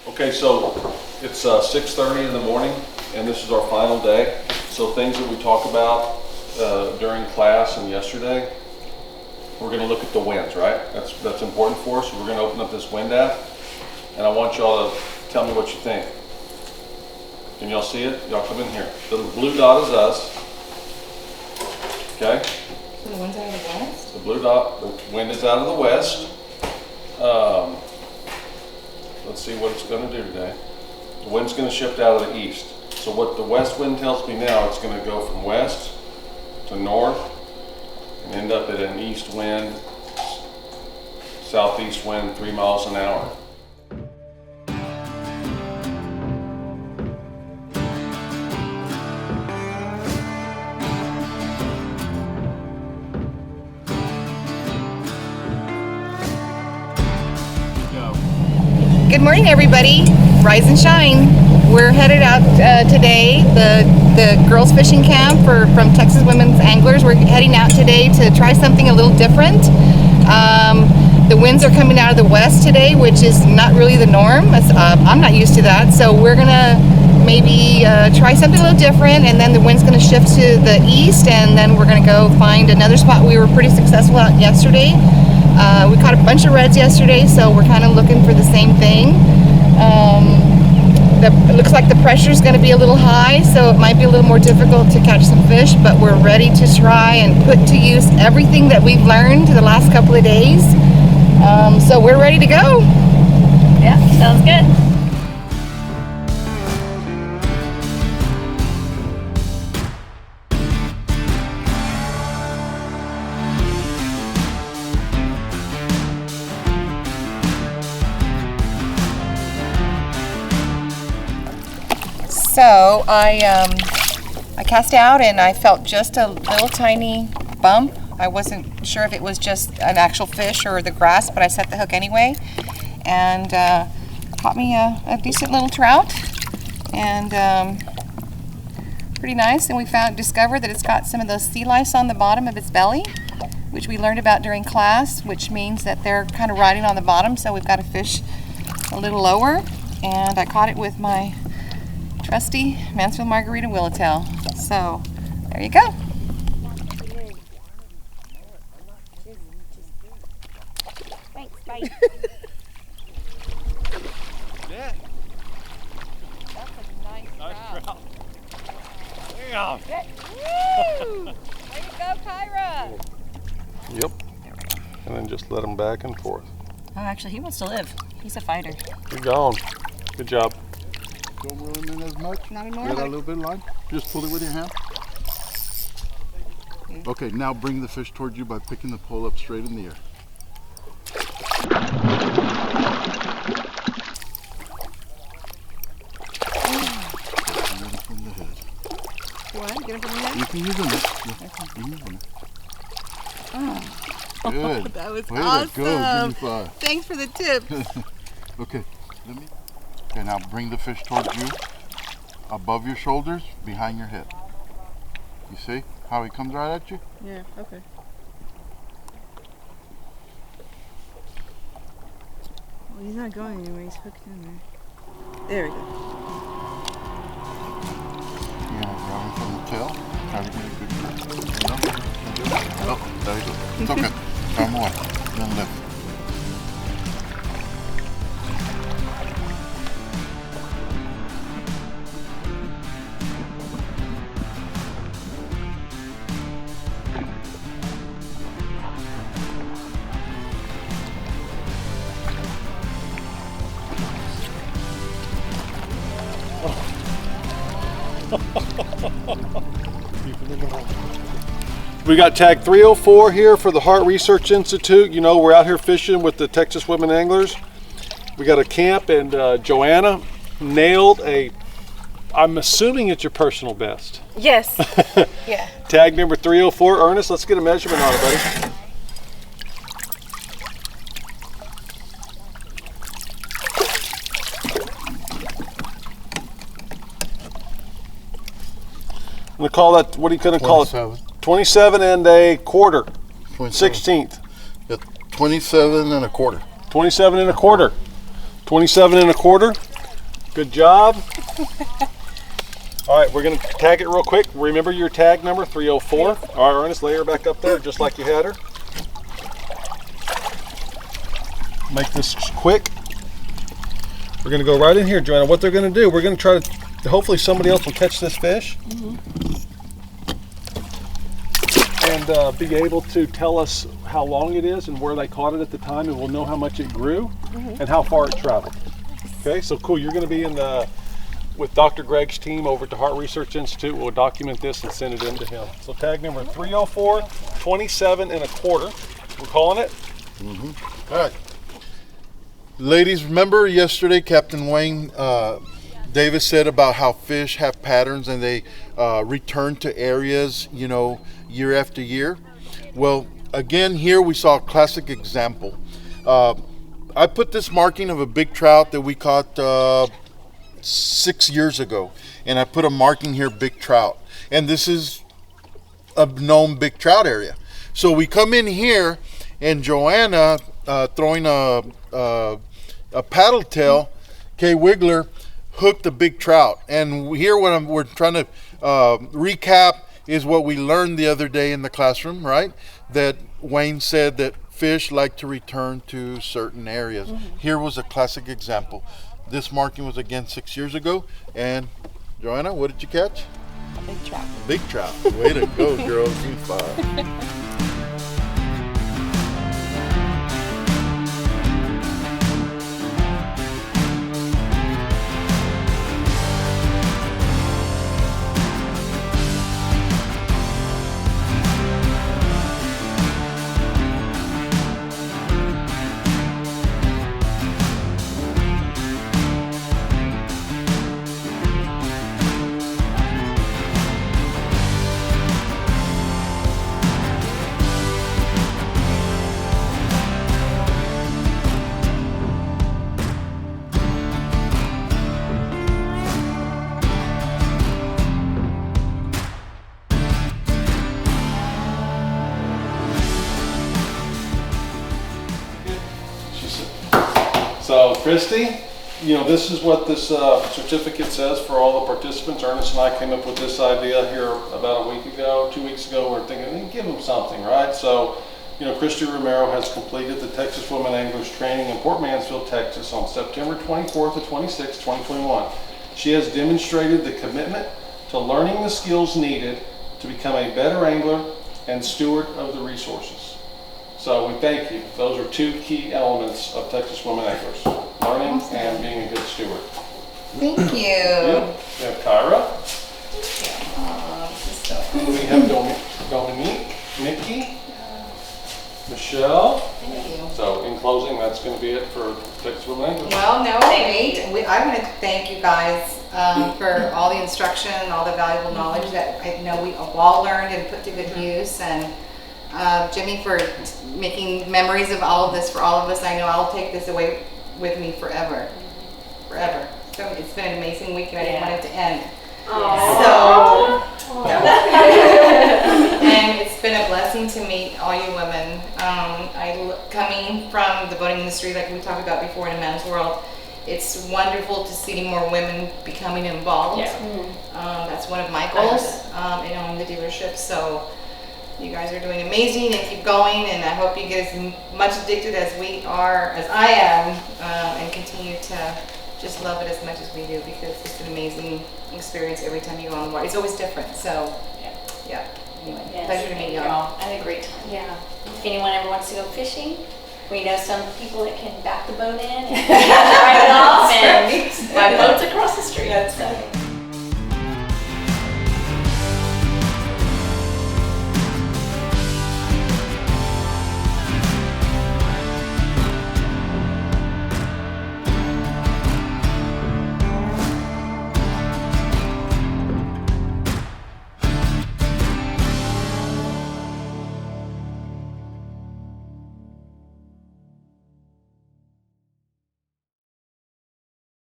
Okay, so it's 6:30 in the morning, and this is our final day. So things that we talk about during class and yesterday, we're going to look at the winds, right? That's important for us. So we're going to open up this wind app, and I want y'all to tell me what you think. Can y'all see it? Y'all come in here. The blue dot is us. Okay? So the wind's out of the west? The blue dot, the wind is out of the west. Let's see what it's going to do today. The wind's going to shift out of the east. So what the west wind tells me now, it's going to go from west to north and end up at an east wind, southeast wind, 3 miles an hour. Good morning, everybody. Rise and shine. We're headed out today. The girls fishing camp from Texas Women's Anglers. We're heading out today to try something a little different. The winds are coming out of the west today, which is not really the norm. I'm not used to that. So we're gonna maybe try something a little different, and then the wind's gonna shift to the east, and then we're gonna go find another spot. We were pretty successful out yesterday. We caught a bunch of reds yesterday, so we're kind of looking for the same thing. It looks like the pressure is going to be a little high, so it might be a little more difficult to catch some fish, but we're ready to try and put to use everything that we've learned the last couple of days. So we're ready to go. Yeah, sounds good. So I cast out and I felt just a little tiny bump. I wasn't sure if it was just an actual fish or the grass, but I set the hook anyway, and caught me a decent little trout, and pretty nice. And we discovered that it's got some of those sea lice on the bottom of its belly, which we learned about during class, which means that they're kind of riding on the bottom, so we've got to fish a little lower. And I caught it with my trusty Mansfield Margarita Willowtail. So there you go. Thanks, bye. Yeah. That's a nice trout. Damn. Woo! Way to go, Kyra! Yep. And then just let them back and forth. Oh, actually, he wants to live. He's a fighter. Good going. Good job. Don't reel him in as much. Not anymore. Get a little bit of line. Just pull it with your hand. Okay, now bring the fish towards you by picking the pole up straight in the air. Get him from the head. What? Get him from the head? You can use them. Yeah, you can use them. Oh. Good. That was Way awesome. to go. Give me 5. Thanks for the tip. Okay, let me. Okay, now bring the fish towards you, above your shoulders, behind your head. You see how he comes right at you? Yeah, okay. Well, he's not going anywhere. He's hooked in there. There we go. You're gonna grab him from the tail. Try to get a good grip. Oh, there you go. It's okay. Grab him away. Then lift. We got tag 304 here for the Harte Research Institute. You know, we're out here fishing with the Texas Women Anglers. We got a camp, and Joanna nailed I'm assuming it's your personal best. Yes. Yeah. Tag number 304. Ernest, let's get a measurement on it, buddy. I'm gonna call that, what are you gonna call it? 27 and a quarter. 16th. Yeah, 27 and a quarter. 27 and a quarter. 27 and a quarter. Good job. All right, we're gonna tag it real quick. Remember your tag number, 304. All right, Ernest, lay her back up there just like you had her. Make this quick. We're gonna go right in here, Joanna. What they're gonna do, we're gonna try to, hopefully somebody else will catch this fish. And be able to tell us how long it is and where they caught it at the time, and we'll know how much it grew and how far it traveled. Okay, so cool. You're gonna be in with Dr. Greg's team over at the Harte Research Institute. We'll document this and send it in to him. So tag number 304, 27 1/4. We're calling it? All right. Ladies, remember yesterday Captain Wayne Davis said about how fish have patterns and they return to areas, you know, year after year? Well, again, here we saw a classic example. I put this marking of a big trout that we caught 6 years ago, and I put a marking here, big trout, and this is a known big trout area. So we come in here, and Joanna throwing a paddle tail K-Wiggler hooked a big trout. And here what we're trying to recap is what we learned the other day in the classroom, right? That Wayne said that fish like to return to certain areas. Here was a classic example. This marking was again 6 years ago. And Joanna, what did you catch? A big trout. Big trout. Way to go, girl. You fine. So Christy, you know, this is what this certificate says for all the participants. Ernest and I came up with this idea here about a week ago, 2 weeks ago. We're thinking, give them something, right? So, you know, Christy Romero has completed the Texas Women Anglers training in Port Mansfield, Texas on September 24th to 26th, 2021. She has demonstrated the commitment to learning the skills needed to become a better angler and steward of the resources. So we thank you. Those are two key elements of Texas Women Anglers, learning and being a good steward. Thank you. Yeah. We have Kyra. We have Dominique, Nikki, Michelle. Thank you. So in closing, that's going to be it for Texas Women Anglers. Well, no, wait. I want to thank you guys for all the instruction, all the valuable knowledge that I know we all learned and put to good use. And Jimmy for making memories of all of this for all of us. I know I'll take this away with me forever. Forever. So it's been an amazing week and I didn't want it to end. So, and it's been a blessing to meet all you women. Coming from the boating industry, like we talked about before in a men's world, it's wonderful to see more women becoming involved. That's one of my goals in owning the dealership. So you guys are doing amazing and keep going, and I hope you get as much addicted as we are, as I am, and continue to just love it as much as we do, because it's an amazing experience every time you go on the water. It's always different. So yeah. Anyway, pleasure to meet y'all. I had a great time. Yeah. If anyone ever wants to go fishing, we know some people that can back the boat in and drive it off, and my boat's across the street. So.